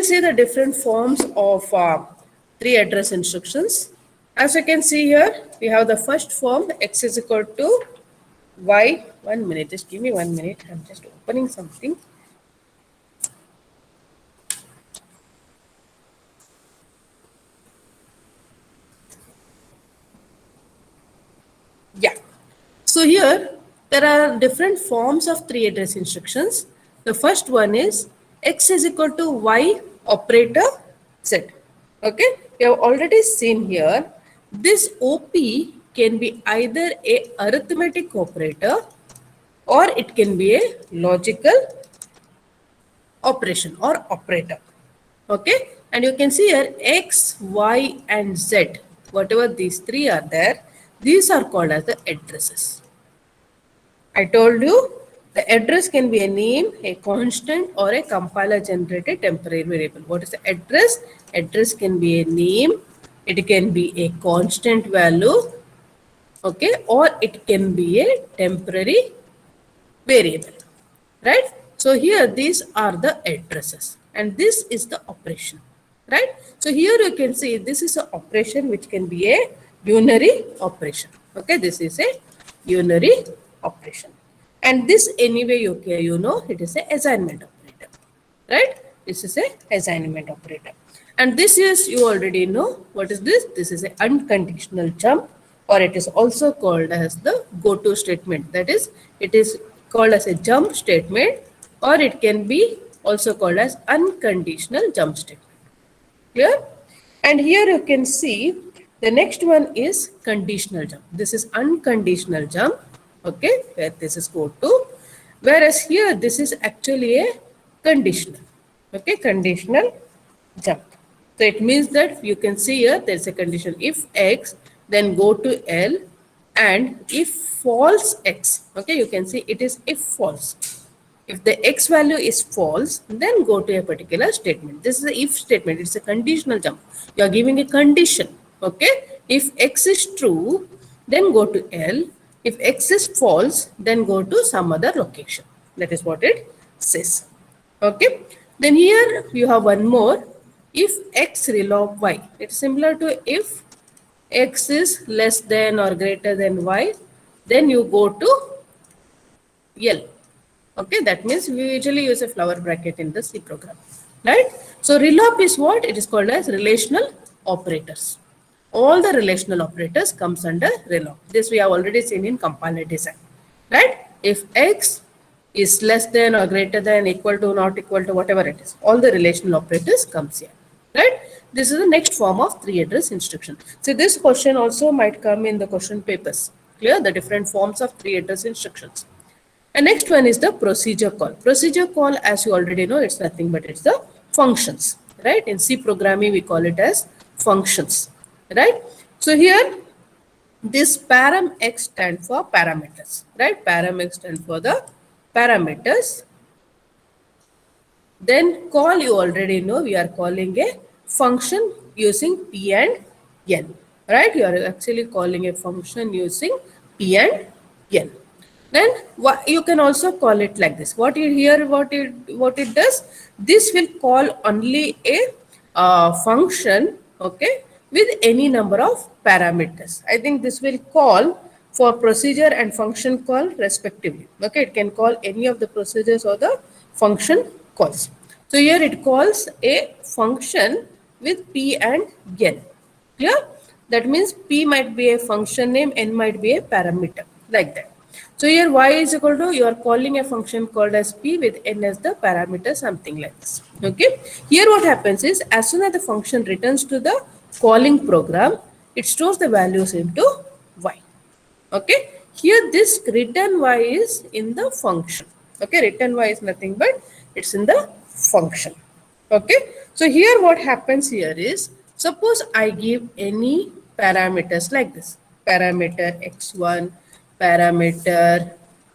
See the different forms of three address instructions. As you can see here, we have the first form x is equal to y. 1 minute, just give me 1 minute. I'm just opening something. Yeah. So here there are different forms of three address instructions. The first one is x is equal to y operator z. Okay, we have already seen here this OP can be either a arithmetic operator or it can be a logical operation or operator. Okay, and you can see here x, y, and z. Whatever these three are there, these are called as the addresses. I told you the address can be a name, a constant, or a compiler generated temporary variable. What is the address? Address can be a name, it can be a constant value, okay, or it can be a temporary variable, right? So here these are the addresses and this is the operation, right? So here you can see this is an operation which can be a unary operation. Okay, this is a unary operation. And this anyway you know it is a assignment operator, right? This is a assignment operator. And this is, you already know what is this? This is an unconditional jump, or it is also called as the go-to statement. That is, it is called as a jump statement, or it can be also called as unconditional jump statement. Clear? And here you can see the next one is conditional jump. This is unconditional jump, okay, where this is go to, whereas here this is actually a conditional, okay, conditional jump. So it means that you can see here there is a condition, if x then go to L, and if false x, okay, you can see it is if false. If the x value is false, then go to a particular statement. This is an if statement. It's a conditional jump. You are giving a condition. Okay. If x is true, then go to L. If x is false, then go to some other location. That is what it says. Okay. Then here you have one more. If x relog y. It's similar to if x is less than or greater than y, then you go to L. Okay, that means we usually use a flower bracket in the C program, right? So relop is what? It is called as relational operators. All the relational operators comes under relop. This we have already seen in compiler design, right? If x is less than or greater than, equal to, not equal to, whatever it is, all the relational operators comes here, right? This is the next form of three address instruction. So this question also might come in the question papers. Clear? The different forms of three address instructions. And next one is the procedure call. Procedure call, as you already know, it's nothing but it's the functions, right? In C programming, we call it as functions, right? So here, this param x stand for parameters, right? Param x stand for the parameters. Then call, you already know, we are calling a function using p and n, right? You are actually calling a function using p and n. Then you can also call it like this. What you hear, what it does, this will call only a function, okay, with any number of parameters. I think this will call for procedure and function call respectively. Okay, it can call any of the procedures or the function calls. So here it calls a function with p and n. Clear? That means p might be a function name, n might be a parameter, like that. So here y is equal to, you are calling a function called as p with n as the parameter, something like this. Okay. Here what happens is, as soon as the function returns to the calling program, it stores the values into y. Okay. Here this return y is in the function. Okay. Return y is nothing but it's in the function. Okay. So here what happens here is, suppose I give any parameters like this. Parameter x1, parameter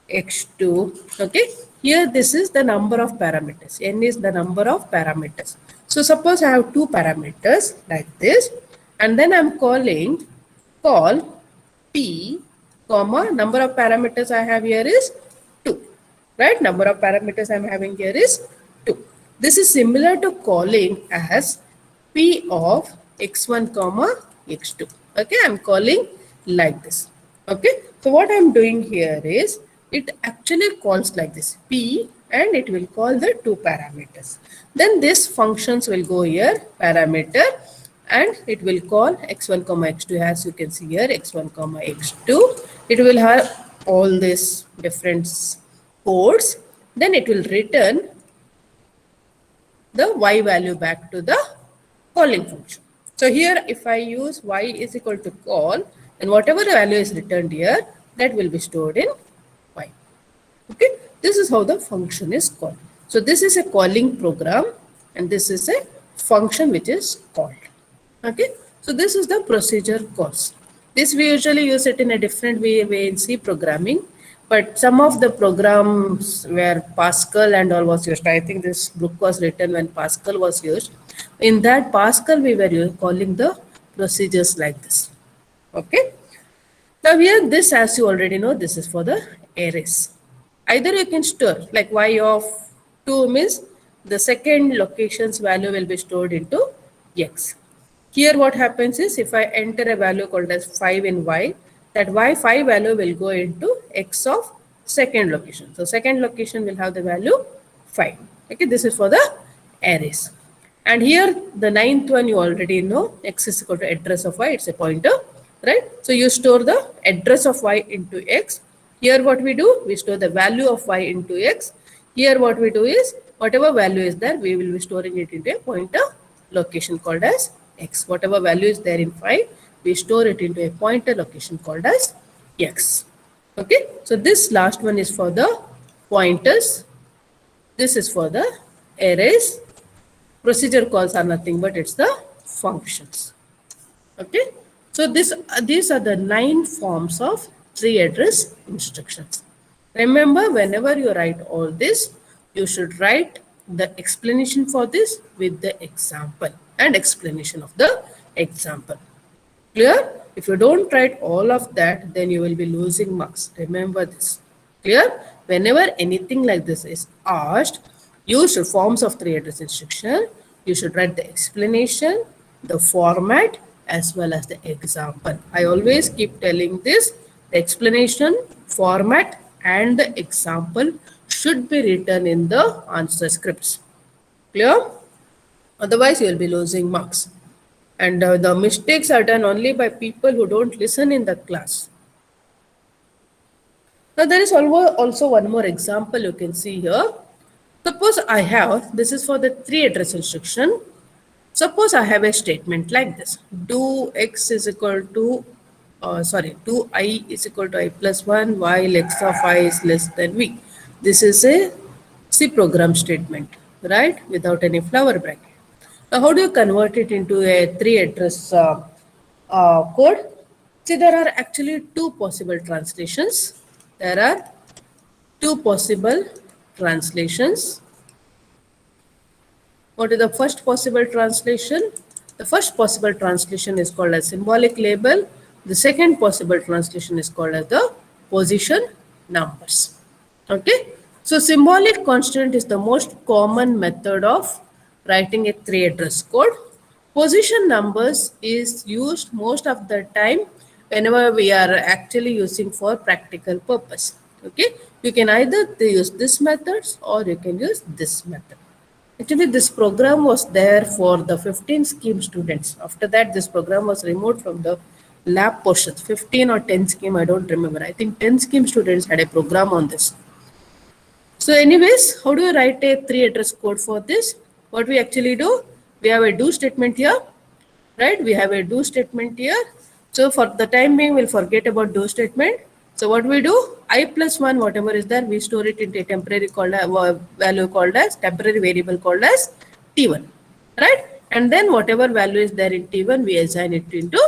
x2, okay. Here this is the number of parameters, n is the number of parameters. So suppose I have two parameters like this, and then I'm calling call p comma, number of parameters I have here is 2, right? Number of parameters I'm having here is 2. This is similar to calling as P of x1 comma x2. Okay, I'm calling like this. Okay, so what I'm doing here is it actually calls like this P and it will call the two parameters. Then this functions will go here parameter and it will call x1 comma x2 as you can see here x1 comma x2. It will have all these different codes. Then it will return the y value back to the calling function. So here if I use y is equal to call, and whatever value is returned here, that will be stored in y. Okay, this is how the function is called. So this is a calling program and this is a function which is called. Okay, so this is the procedure calls. This we usually use it in a different way in C programming, but some of the programs where Pascal and all was used. I think this book was written when Pascal was used. In that Pascal we were calling the procedures like this. Okay. Now here this, as you already know, this is for the arrays. Either you can store like y of 2 means the second location's value will be stored into x. Here what happens is if I enter a value called as 5 in y, that y5 value will go into x of second location. So second location will have the value 5. Okay, this is for the arrays. And here the ninth one you already know, x is equal to address of y, it's a pointer, right? So you store the address of y into x. Here what we do, we store the value of y into x. Here what we do is whatever value is there, we will be storing it into a pointer location called as x. Whatever value is there in 5, we store it into a pointer location called as x. Okay, so this last one is for the pointers. This is for the arrays. Procedure calls are nothing but it's the functions. Okay, so these are the 9 forms of tree address instructions. Remember, whenever you write all this, you should write the explanation for this with the example and explanation of the example. Clear? If you don't write all of that, then you will be losing marks. Remember this. Clear? Whenever anything like this is asked, you should forms of tree address instruction. You should write the explanation, the format, as well as the example. I always keep telling this. The explanation, format, and the example should be written in the answer scripts. Clear? Otherwise, you will be losing marks. And the mistakes are done only by people who don't listen in the class. Now, there is also one more example you can see here. Suppose I have, this is for the tree address instruction. Suppose I have a statement like this. Do x is equal to, do I is equal to I plus 1 while x of I is less than v. This is a C program statement, right? Without any flower bracket. Now, how do you convert it into a tree address code? See, there are actually 2 possible translations. There are 2 possible translations. What is the first possible translation? The first possible translation is called as symbolic label. The second possible translation is called as the position numbers. Okay. So symbolic constant is the most common method of writing a tree address code. Position numbers is used most of the time whenever we are actually using for practical purpose. Okay. You can either use this methods or you can use this method. Actually, this program was there for the 15 scheme students. After that, this program was removed from the lab portion. 15 or 10 scheme, I don't remember. I think 10 scheme students had a program on this. So anyways, how do you write a tree address code for this? What we actually do, we have a do statement here, right? We have a do statement here. So for the time being, we'll forget about do statement. So what we do, I plus 1, whatever is there, we store it into a temporary value called as, temporary variable called as T1, right? And then whatever value is there in T1, we assign it into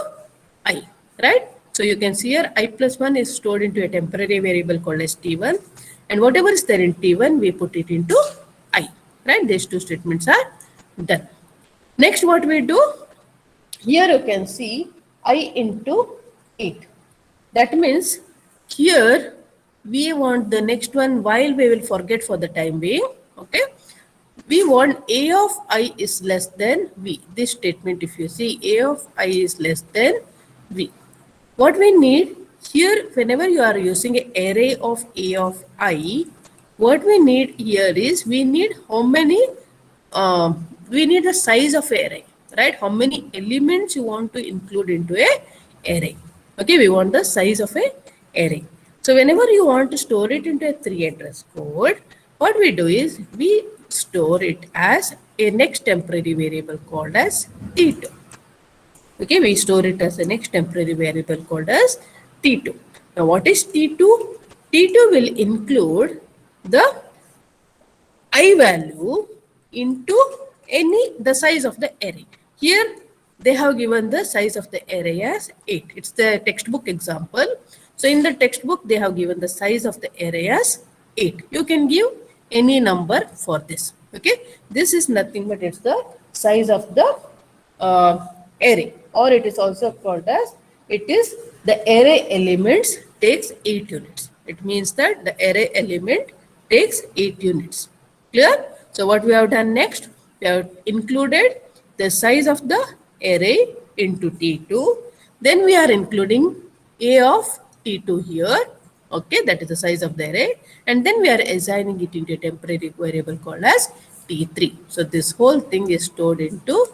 I, right? So you can see here, I plus 1 is stored into a temporary variable called as T1. And whatever is there in T1, we put it into I, right? These 2 statements are done. Next, what we do, here you can see I into 8. That means here we want the next one while we will forget for the time being. Okay. we want A of I is less than V. This statement, if you see A of I is less than V. What we need here, whenever you are using an array of A of I, what we need here is we need how many, we need the size of array, right? How many elements you want to include into a array. Okay, we want the size of a array. So whenever you want to store it into a 3 address code, what we do is we store it as a next temporary variable called as T2. Okay, we store it as the next temporary variable called as T2. Now, what is T2? T2 will include the I value into the size of the array. Here, they have given the size of the array as 8. It's the textbook example. So, in the textbook, they have given the size of the array as 8. You can give any number for this. Okay, this is nothing but it's the size of the array, or it is also called as, it is the array elements takes 8 units. It means that the array element takes 8 units. Clear? So what we have done next, we have included the size of the array into T2. Then we are including A of T2 here. Okay, that is the size of the array. And then we are assigning it into a temporary variable called as T3. So this whole thing is stored into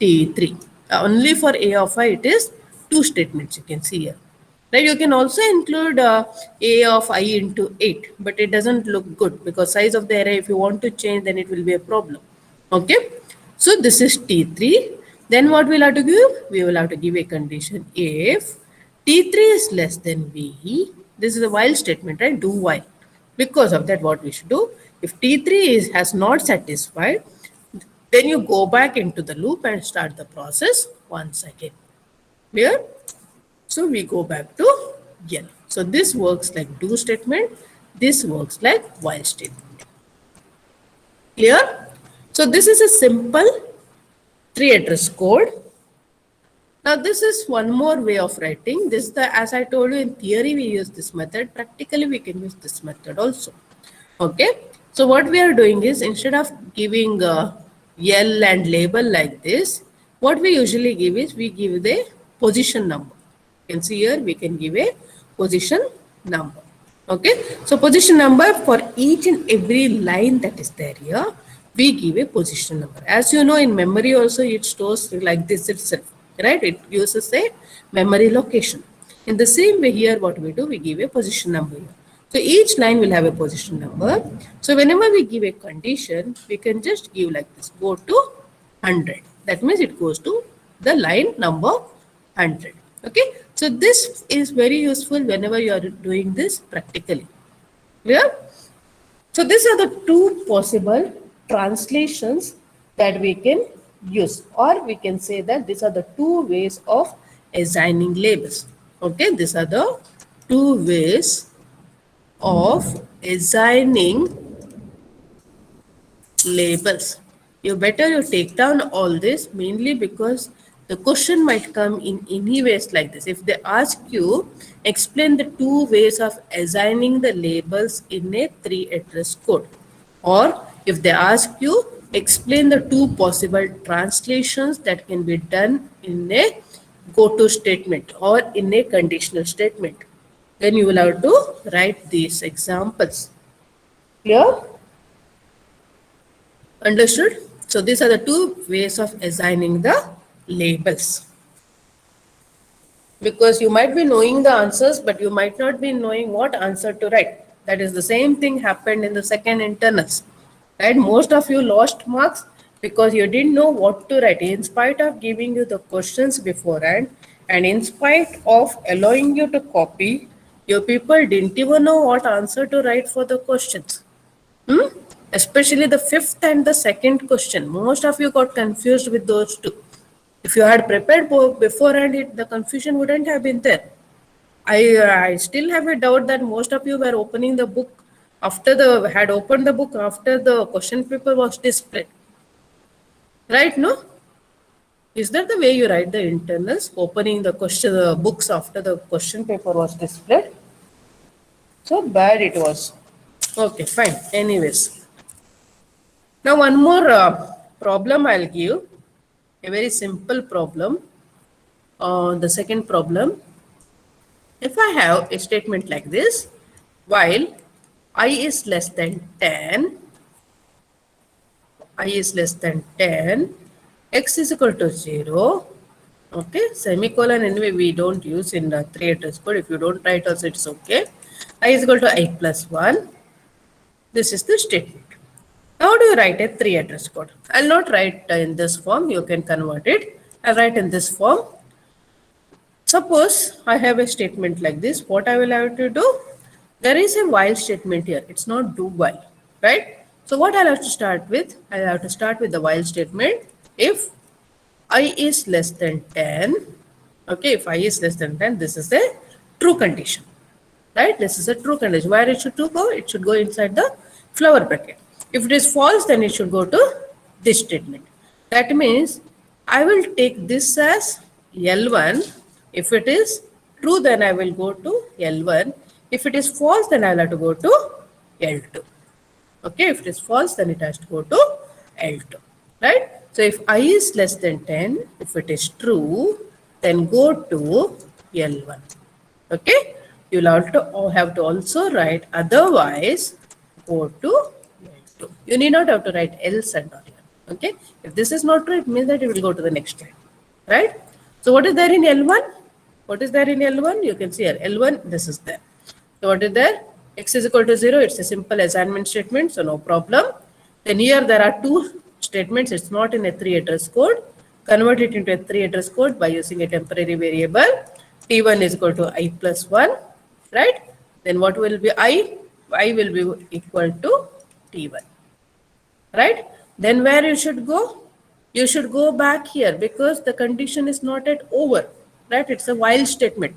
T3. Only for A of I, it is 2 statements you can see here. Right, you can also include A of I into 8, but it doesn't look good because size of the array, if you want to change, then it will be a problem. Okay, so this is T3. Then what we'll have to give? We will have to give a condition if T3 is less than V. This is a while statement, right? Do while. Because of that, what we should do? If T3 has not satisfied, then you go back into the loop and start the process once again. Clear? So we go back to L. So this works like do statement. This works like while statement. Clear? So this is a simple 3 address code. Now this is one more way of writing. This is the, as I told you, in theory we use this method. Practically we can use this method also. Okay. So what we are doing is, instead of giving L and label like this, what we usually give is we give the position number. You can see here we can give a position number. Okay. So position number for each and every line that is there here, we give a position number. As you know, in memory also it stores like this itself, right? It uses a memory location. In the same way here, what we do, we give a position number here. So each line will have a position number. So whenever we give a condition, we can just give like this, go to 100. That means it goes to the line number 100. Okay. So this is very useful whenever you are doing this practically. Clear? So these are the two possible translations that we can use, or we can say that these are the two ways of assigning labels. Okay, these are the two ways of assigning labels. You better you take down all this, mainly because the question might come in any ways like this. If they ask you, explain the two ways of assigning the labels in a 3 address code. Or if they ask you, explain the two possible translations that can be done in a go-to statement or in a conditional statement, then you will have to write these examples. Clear? Understood? So these are the two ways of assigning the labels. Because you might be knowing the answers, but you might not be knowing what answer to write. That is the same thing happened in the second internals. Right? Most of you lost marks because you didn't know what to write. In spite of giving you the questions beforehand, and in spite of allowing you to copy, your people didn't even know what answer to write for the questions. Especially the fifth and the second question. Most of you got confused with those two. If you had prepared beforehand, the confusion wouldn't have been there. I still have a doubt that most of you were opening the book had opened the book after the question paper was displayed. Right, no? Is that the way you write the internals, opening the books after the question paper was displayed? So bad it was. Okay, fine. Anyways. Now one more problem I'll give, a very simple problem. The second problem, if I have a statement like this, while I is less than 10, I is less than 10, x is equal to 0, okay, semicolon anyway we don't use in the 3 address code. If you don't write also it's okay. I is equal to I plus 1. This is the statement. How do you write a 3 address code? I'll not write in this form. You can convert it. I'll write in this form. Suppose I have a statement like this. What I will have to do? There is a while statement here. It's not do while, right? So what I'll have to start with? I'll have to start with the while statement. If I is less than 10, okay, if I is less than 10, this is a true condition, right? This is a true condition. Where it should go? It should go inside the flower bracket. If it is false, then it should go to this statement. That means I will take this as L1. If it is true, then I will go to L1. If it is false, then I will have to go to L2. Okay, if it is false, then it has to go to L2, right? So if I is less than 10, if it is true, then go to L1. Okay, you'll have to also write otherwise go to L2. You need not have to write else and all. Okay, if this is not true, it means that you will go to the next line, right? So what is there in L1? What is there in L1? You can see here L1, this is there. So what is there? X is equal to 0. It's a simple assignment statement, so no problem. Then here there are two statements. It's not in a 3 address code. Convert it into a 3 address code by using a temporary variable. T1 is equal to I plus 1, right? Then what will be I? I will be equal to T1, right? Then where you should go? You should go back here because the condition is not yet over, right? It's a while statement.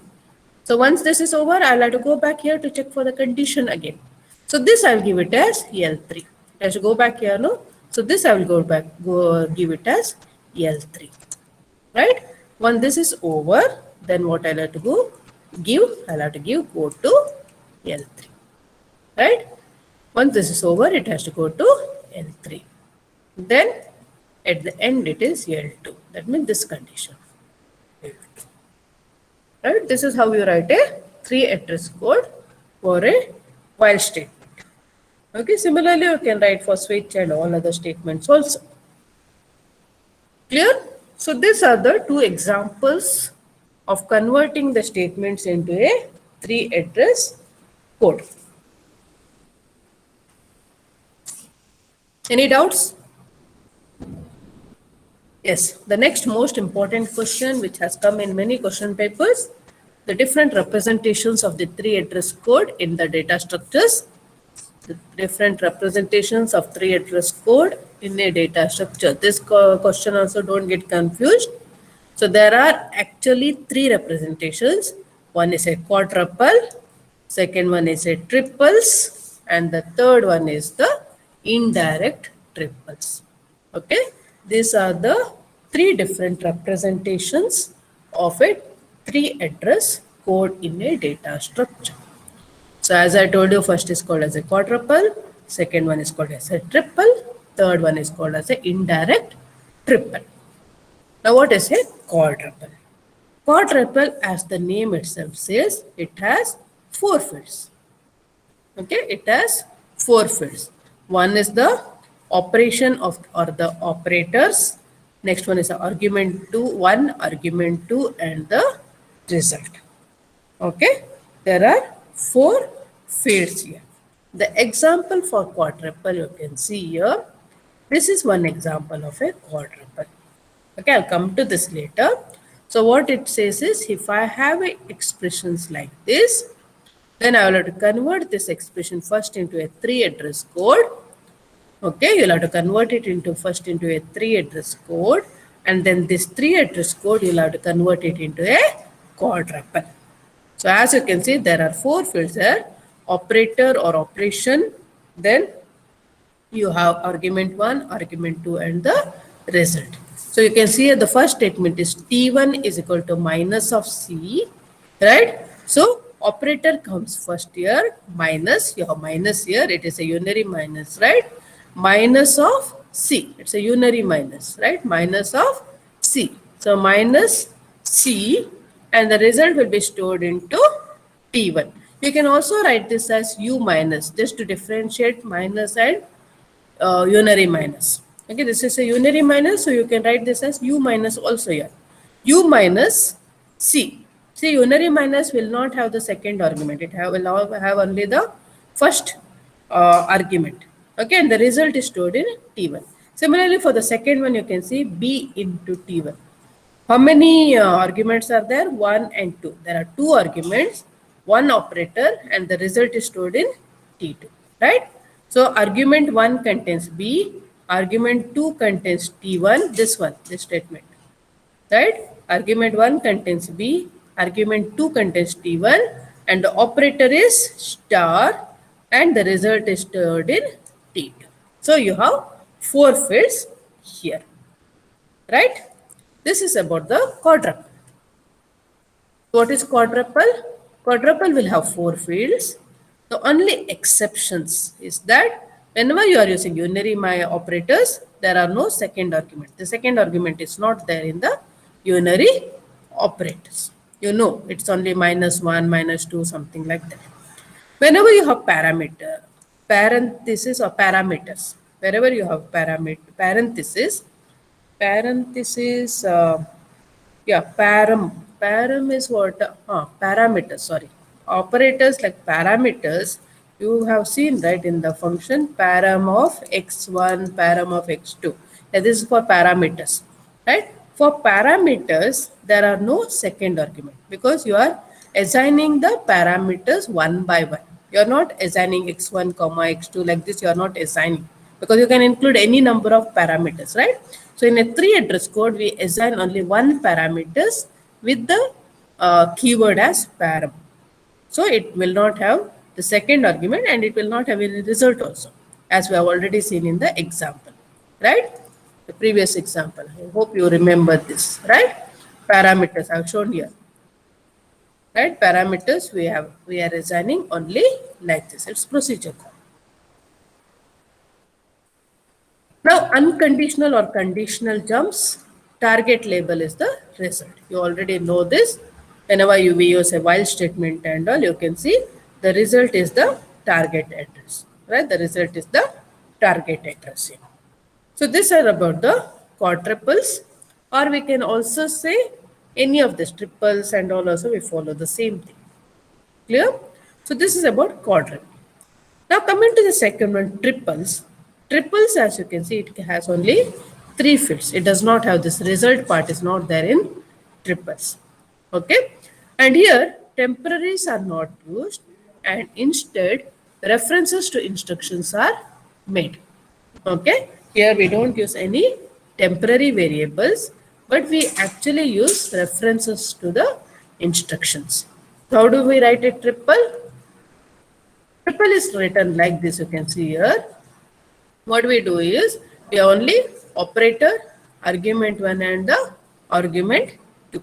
So once this is over, I'll have to go back here to check for the condition again. So this I'll give it as L3. I should go back here, no? So this I will give it as L3, right? Once this is over, then what I'll have to go to L3, right? Once this is over, it has to go to L3. Then at the end it is L2. That means this condition. L2. Right? This is how you write a 3 address code for a while statement. Okay, similarly you can write for switch and all other statements also. Clear? So these are the 2 examples of converting the statements into a 3 address code. Any doubts? Yes, the next most important question which has come in many question papers, the different representations of the 3 address code in the data structures. The different representations of 3 address code in a data structure. This question also don't get confused. So there are actually 3 representations. One is a quadruple, second one is a triples, and the third one is the indirect triples. Okay, these are the 3 different representations of a 3 address code in a data structure. So as I told you, first is called as a quadruple, second one is called as a triple, third one is called as an indirect triple. Now what is a quadruple? Quadruple, as the name itself says, it has 4 fields. Okay, it has 4 fields. One is the operation of or the operators. Next one is the argument 2, 1, argument 2, and the result. Okay, there are 4 fields here. The example for quadruple you can see here. This is one example of a quadruple. Okay, I'll come to this later. So what it says is, if I have expressions like this, then I will have to convert this expression first into a 3 address code. Okay, you'll have to convert it into a 3 address code, and then this 3 address code you'll have to convert it into a quadruple. So as you can see, there are 4 fields here: operator or operation, then you have argument 1, argument 2, and the result. So you can see here the first statement is T1 is equal to minus of C, right? So operator comes first here, minus, you have minus here, it is a unary minus, right? Minus of C. It's a unary minus, right? Minus of C. So minus C, and the result will be stored into T1. You can also write this as U minus, just to differentiate minus and unary minus. Okay, this is a unary minus, so you can write this as U minus also here. U minus C. See, unary minus will not have the second argument. It will have only the first argument. Okay, and the result is stored in T1. Similarly, for the second one, you can see B into T1. How many arguments are there? 1 and 2. There are 2 arguments, 1 operator, and the result is stored in T2, right? So argument 1 contains B, argument 2 contains T1, this statement, right? Argument 1 contains B, argument 2 contains T1, and the operator is star, and the result is stored in T2. So you have 4 fields here, right? This is about the quadruple. What is quadruple? Quadruple will have 4 fields. The only exceptions is that whenever you are using unary operators, there are no second argument. The second argument is not there in the unary operators. You know, it's only -1, -2, something like that. Whenever you have parenthesis or parameters, wherever you have parenthesis, param is what? Parameters, sorry. Operators like parameters, you have seen, right, in the function param of x1, param of x2. This is for parameters, right? For parameters, there are no second argument because you are assigning the parameters one by one. You are not assigning x1, x2 like this. You are not assigning because you can include any number of parameters, right? So in a 3 address code, we assign only one parameters with the keyword as param. So it will not have the second argument and it will not have any result also, as we have already seen in the example, right? The previous example. I hope you remember this, right? Parameters I have shown here. Right? Parameters we are assigning only like this. It's procedure. Now, unconditional or conditional jumps, target label is the result. You already know this. Whenever you use a while statement and all, you can see the result is the target address, right? The result is the target address here. So this is about the quadruples, or we can also say any of the triples and all also we follow the same thing. Clear? So this is about quadruple. Now coming to the second one, triples. Triples, as you can see, it has only 3 fields. It does not have this result part is not there in triples. Okay. And here temporaries are not used and instead references to instructions are made. Okay. Here we don't use any temporary variables, but we actually use references to the instructions. How do we write a triple? Triple is written like this, you can see here. What we do is, we only operator, argument 1 and the argument 2.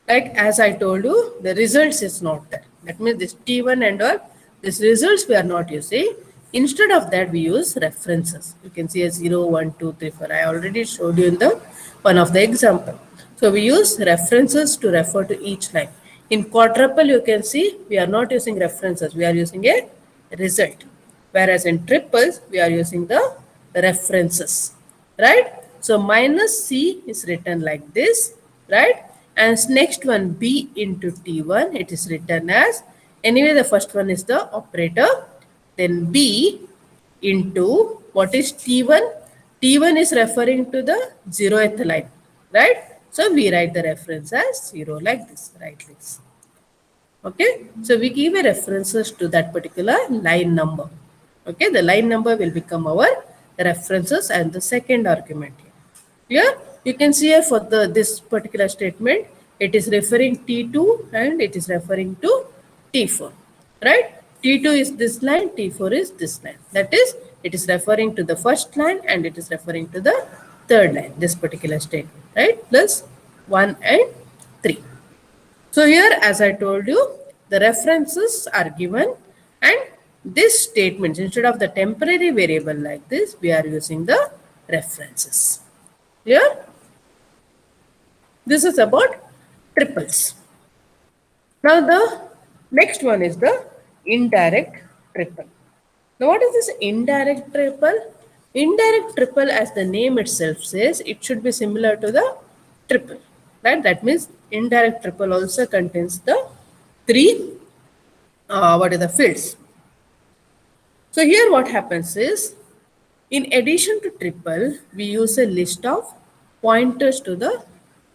Like as I told you, the results is not there. That means this T1 and all, this results we are not using. Instead of that, we use references. You can see a 0, 1, 2, 3, 4. I already showed you in the one of the example. So we use references to refer to each line. In quadruple, you can see we are not using references. We are using a result. Whereas in triples, we are using the references, right? So minus C is written like this, right? And next one, B into T1, it is written as, anyway, the first one is the operator, then B into, what is T1? T1 is referring to the 0th line, right? So we write the reference as 0 like this, right? This. Okay, so we give a references to that particular line number. Okay, the line number will become our references and the second argument here. Clear? You can see here for this particular statement, it is referring T2 and it is referring to T4, right? T2 is this line, T4 is this line. That is, it is referring to the first line and it is referring to the third line, this particular statement, right? Plus 1 and 3. So here, as I told you, the references are given and this statement, instead of the temporary variable like this, we are using the references. Clear? This is about triples. Now the next one is the indirect triple. Now what is this indirect triple? Indirect triple, as the name itself says, it should be similar to the triple. Right? That means indirect triple also contains the three fields. So here what happens is, in addition to triple, we use a list of pointers to the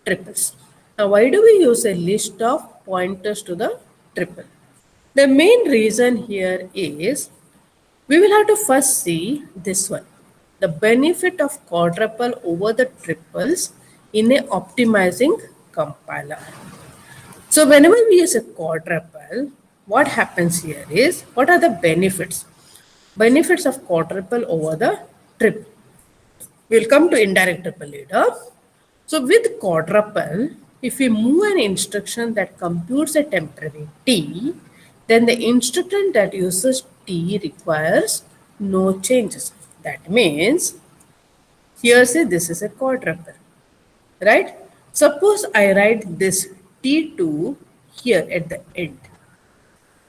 triples. Now, why do we use a list of pointers to the triple? The main reason here is, we will have to first see this one, the benefit of quadruple over the triples in a optimizing compiler. So whenever we use a quadruple, what happens here is, what are the benefits? Benefits of quadruple over the triple. We'll come to indirect triple later. So with quadruple, if we move an instruction that computes a temporary t, then the instruction that uses t requires no changes. That means, here say this is a quadruple, right? Suppose I write this t2 here at the end.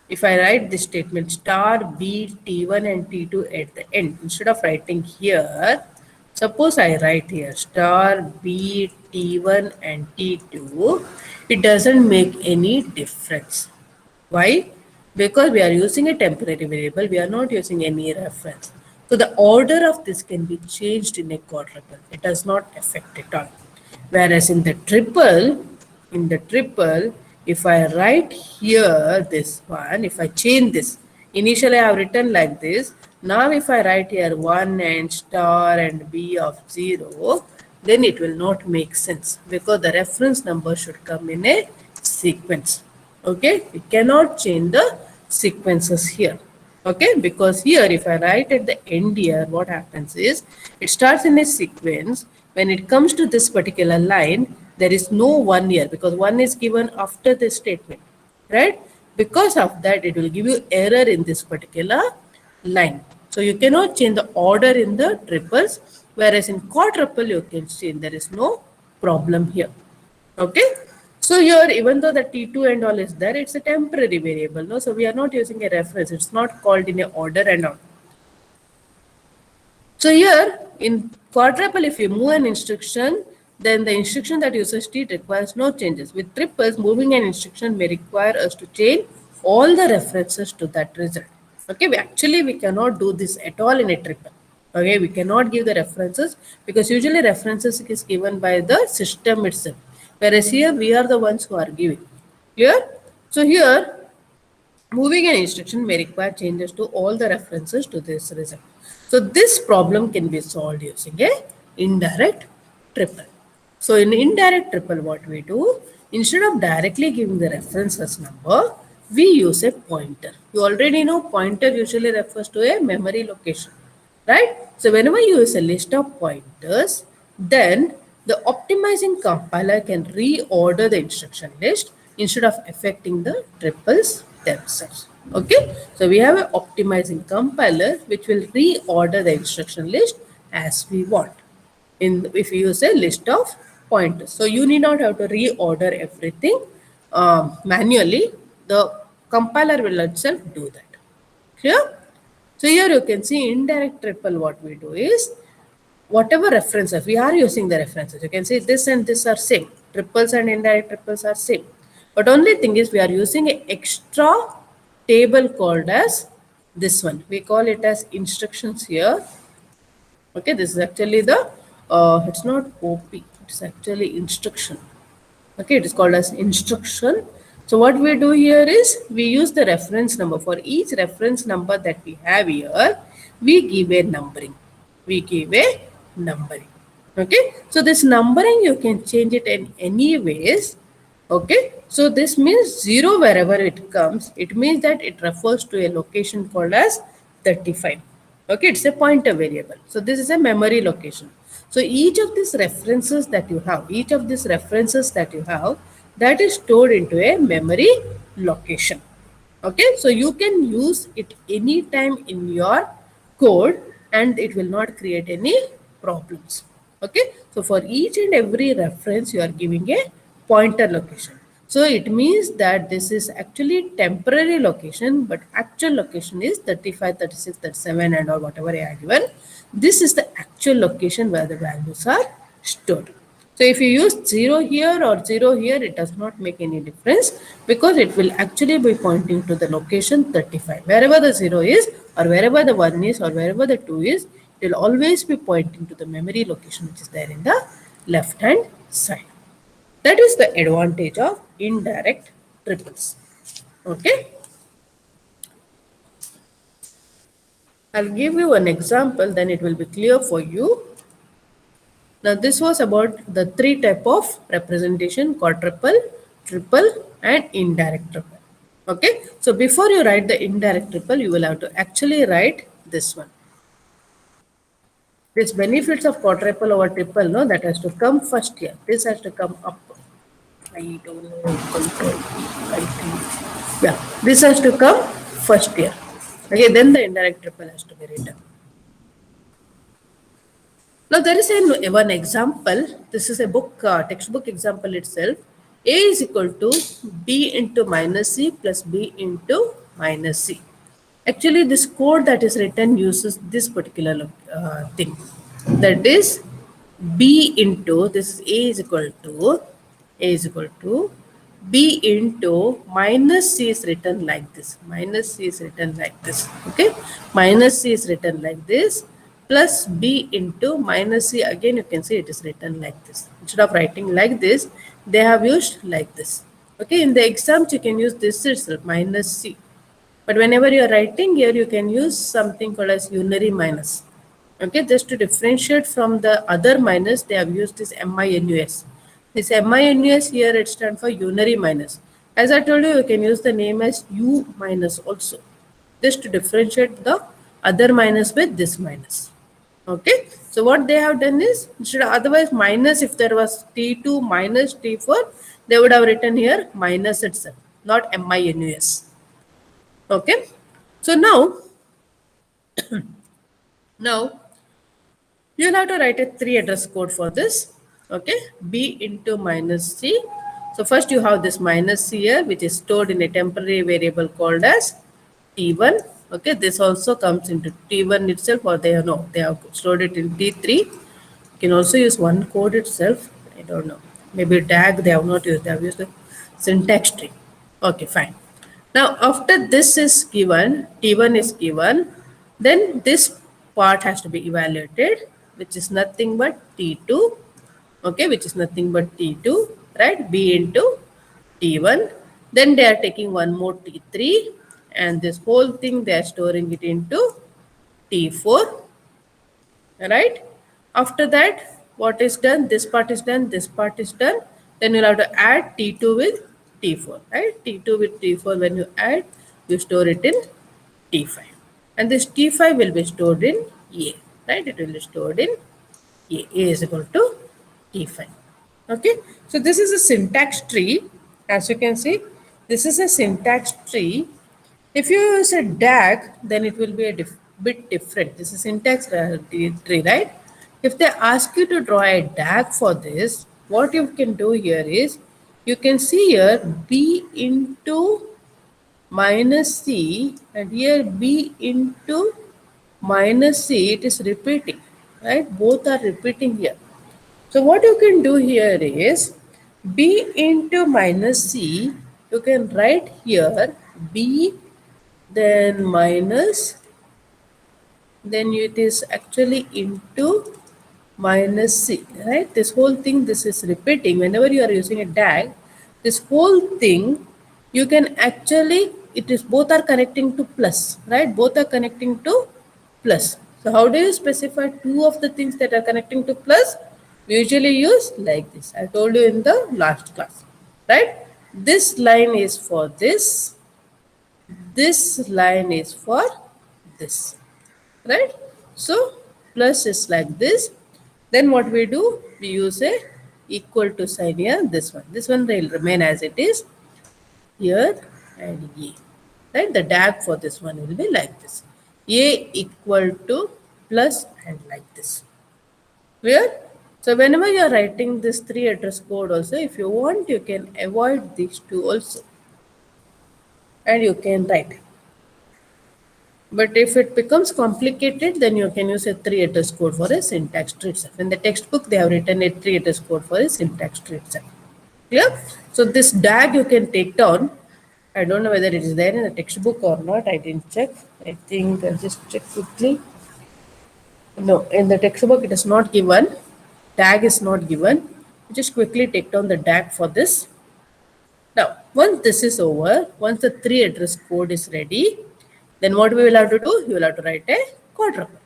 If I write this statement star b t1 and t2 at the end, instead of writing here, suppose I write here star b t1 and t2, it doesn't make any difference. Why? Because we are using a temporary variable, we are not using any reference. So the order of this can be changed in a quadruple. It does not affect it all. Whereas in the triple, if I write here this one, if I change this, initially I have written like this. Now if I write here 1 and star and b of 0, then it will not make sense, because the reference number should come in a sequence. Okay, we cannot change the sequences here. Okay, because here if I write at the end here, what happens is, it starts in a sequence. When it comes to this particular line, there is no 1 here, because 1 is given after this statement, right? Because of that, it will give you error in this particular line. So you cannot change the order in the triples, whereas in quadruple you can change. There is no problem here. Okay. So here, even though the T2 and all is there, it's a temporary variable. No? So we are not using a reference. It's not called in a order and all. So here, in quadruple, if you move an instruction, then the instruction that uses T requires no changes. With triples, moving an instruction may require us to change all the references to that result. Okay, we cannot do this at all in a triple. Okay, we cannot give the references, because usually references is given by the system itself. Whereas here we are the ones who are giving. Clear? So here, moving an instruction may require changes to all the references to this result. So this problem can be solved using a indirect triple. So in indirect triple, what we do, instead of directly giving the references number, we use a pointer. You already know pointer usually refers to a memory location, right? So whenever you use a list of pointers, then the optimizing compiler can reorder the instruction list instead of affecting the triples themselves. Okay, so we have an optimizing compiler which will reorder the instruction list as we want if we use a list of pointers. So you need not have to reorder everything manually. The compiler will itself do that. Clear? So here you can see indirect triple, what we do is, whatever references, we are using the references. You can see this and this are same. Triples and indirect triples are same. But only thing is, we are using an extra table called as this one. We call it as instructions here. Okay, this is actually the, it's not OP, it's actually instruction. Okay, it is called as instruction. So what we do here is, we use the reference number. For each reference number that we have here, we give a numbering. We give a numbering. Okay, so this numbering you can change it in any ways. Okay, so this means 0 wherever it comes, it means that it refers to a location called as 35. Okay, it's a pointer variable. So this is a memory location. So each of these references that you have, that is stored into a memory location. Okay, so you can use it anytime in your code and it will not create any problems. Okay, so for each and every reference, you are giving a pointer location. So it means that this is actually temporary location, but actual location is 35, 36, 37, and or whatever I have given. This is the actual location where the values are stored. So if you use 0 here or 0 here, it does not make any difference because it will actually be pointing to the location 35. Wherever the 0 is or wherever the 1 is or wherever the 2 is, it will always be pointing to the memory location which is there in the left hand side. That is the advantage of indirect triples. Okay. I'll give you an example, then it will be clear for you. Now this was about the three type of representation: quadruple, triple, and indirect triple. Okay. So before you write the indirect triple, you will have to actually write this one. This benefits of quadruple over triple, no, that has to come first here. This has to come up. I don't know, control, I think. Yeah, this has to come first here. Okay, then the indirect triple has to be written. Now there is one example. This is a book, textbook example itself. A is equal to B into minus C plus B into minus C. Actually, this code that is written uses this particular thing. That is B into, this is A is equal to B into minus C is written like this. Minus C is written like this. Okay. Minus C is written like this. Plus B into minus C. Again, you can see it is written like this. Instead of writing like this, they have used like this. Okay. In the exams, you can use this itself, minus C. But whenever you are writing here, you can use something called as unary minus. Okay, just to differentiate from the other minus, they have used this minus. This minus here, it stands for unary minus. As I told you, you can use the name as u minus also, just to differentiate the other minus with this minus. Okay, so what they have done is, instead of otherwise minus, if there was T2 minus T4, they would have written here minus itself, not minus. Okay, so now you'll have to write a 3 address code for this. Okay, B into minus C. So first you have this minus C here, which is stored in a temporary variable called as T1. Okay, this also comes into T1 itself, or they have stored it in T3. You can also use one code itself. I don't know. Maybe tag they have not used. They have used the syntax tree. Okay, fine. Now after this is given, T1 is given, then this part has to be evaluated, which is nothing but T2. Okay, which is nothing but T2, right? B into T1. Then they are taking one more T3, and this whole thing they are storing it into T4, right? After that, what is done? This part is done, this part is done. Then you'll have to add T2 with T4, right? T2 with T4, when you add, you store it in T5. And this T5 will be stored in A, right? It will be stored in A. A is equal to T5. Okay, so this is a syntax tree. As you can see, this is a syntax tree. If you use a DAG, then it will be a bit different. This is syntax tree, right? If they ask you to draw a DAG for this, what you can do here is, you can see here B into minus C, and here B into minus C, it is repeating, right? Both are repeating here. So what you can do here is, B into minus C, you can write here B, then minus, then it is actually into minus C, right? This whole thing, this is repeating. Whenever you are using a DAG, this whole thing, you can actually, it is both are connecting to plus, right? Both are connecting to plus. So how do you specify two of the things that are connecting to plus? We usually use like this. I told you in the last class, right? This line is for this line is for this, right? So plus is like this. Then what we do, we use a equal to sign here. This one will remain as it is here, and A, right? The DAG for this one will be like this, A equal to plus, and like this. Clear? So whenever you are writing this 3 address code also, if you want, you can avoid these two also. And you can write. But if it becomes complicated, then you can use a 3 address code for a syntax tree itself. In the textbook, they have written a 3 address code for a syntax tree itself. Clear? So this DAG you can take down. I don't know whether it is there in the textbook or not. I didn't check. I think I'll just check quickly. No, in the textbook it is not given. DAG is not given. Just quickly take down the DAG for this. Now, once this is over, once the 3 address code is ready, then what we will have to do? You will have to write a quadruple.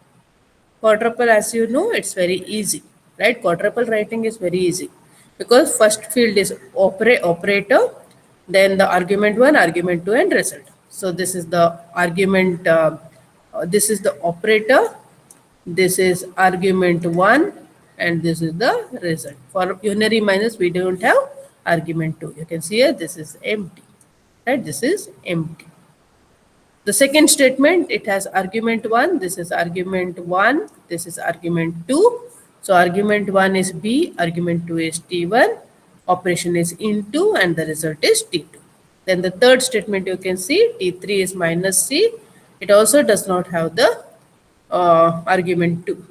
Quadruple, as you know, it's very easy, right? Quadruple writing is very easy because first field is operator, then the argument 1, argument 2, and result. So this is the argument, this is the operator, this is argument 1, and this is the result. For unary minus, we don't have argument 2. You can see here, this is empty, right? This is empty. The second statement, it has argument 1, this is argument 1, this is argument 2. So argument 1 is B, argument 2 is T1, operation is into, and the result is T2. Then the third statement you can see, T3 is minus C. It also does not have the argument 2,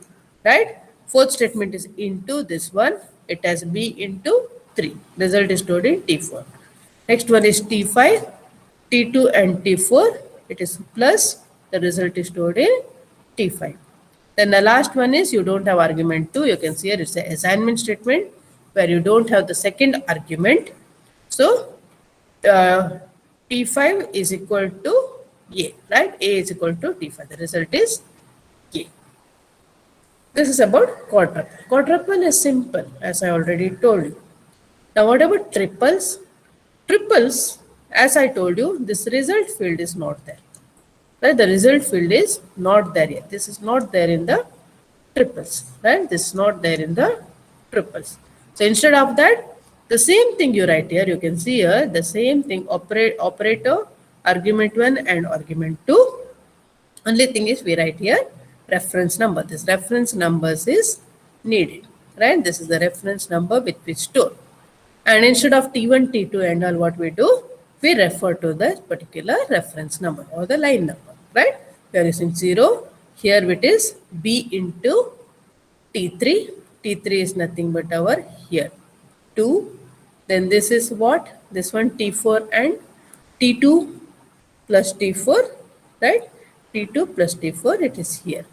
right? Fourth statement is into this one, it has B into 3. Result is stored in T4. Next one is T5, T2 and T4. It is plus, the result is stored in T5. Then the last one is you don't have argument 2. You can see here it's an assignment statement where you don't have the second argument. So T5 is equal to A, right? A is equal to T5. The result is A. This is about quadruple. Quadruple is simple, as I already told you. Now what about triples? Triples, as I told you, this result field is not there. Right? The result field is not there yet. This is not there in the triples. Right? This is not there in the triples. So instead of that, the same thing you write here. You can see here the same thing, operator, argument 1 and argument 2. Only thing is we write here reference number. This reference numbers is needed. Right? This is the reference number with which store. And instead of T1, T2 and all, what we do, we refer to the particular reference number or the line number, right? We are using 0. Here it is B into T3. T3 is nothing but our here 2. Then this is what? This one T4 and T2 plus T4, right? T2 plus T4, it is here,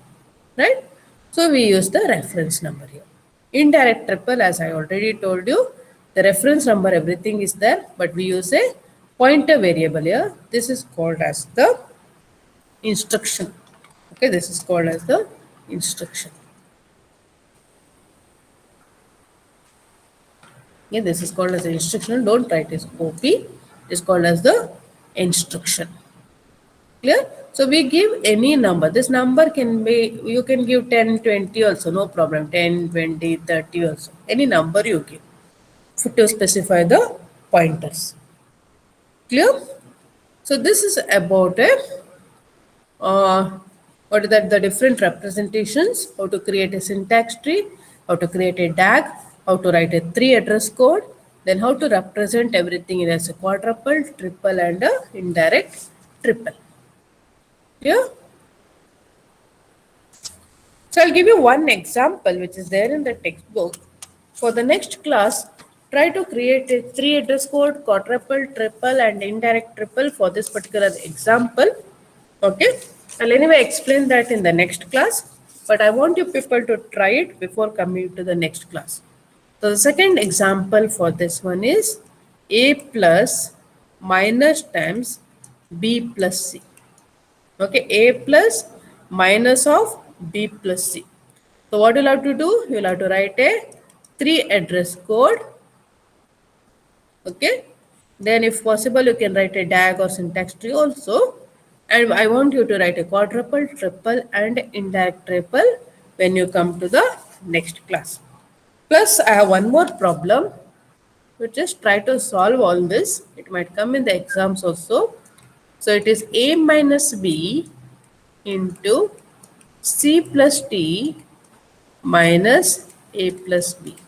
right? So we use the reference number here. Indirect triple, as I already told you, the reference number, everything is there, but we use a pointer variable here. This is called as the instruction. Okay, this is called as the instruction. Okay, this is called as the instruction. Don't write as OP. It is called as the instruction. Clear? So we give any number. This number can be, you can give 10, 20 also, no problem. 10, 20, 30 also. Any number you give to specify the pointers. Clear? So this is about what is that, the different representations, how to create a syntax tree, how to create a DAG, how to write a 3 address code, then how to represent everything in as a quadruple, triple and a indirect triple. Clear? So I'll give you one example which is there in the textbook. For the next class, try to create a 3 address code, quadruple, triple and indirect triple for this particular example. Okay. I'll anyway explain that in the next class, but I want you people to try it before coming to the next class. So the second example for this one is A plus minus times B plus C. Okay, A plus minus of B plus C. So what you'll have to do, you'll have to write a 3 address code. Okay, then if possible you can write a DAG or syntax tree also, and I want you to write a quadruple, triple and indirect triple when you come to the next class. Plus I have one more problem. So just try to solve all this. It might come in the exams also. So it is A minus B into C plus T minus A plus B.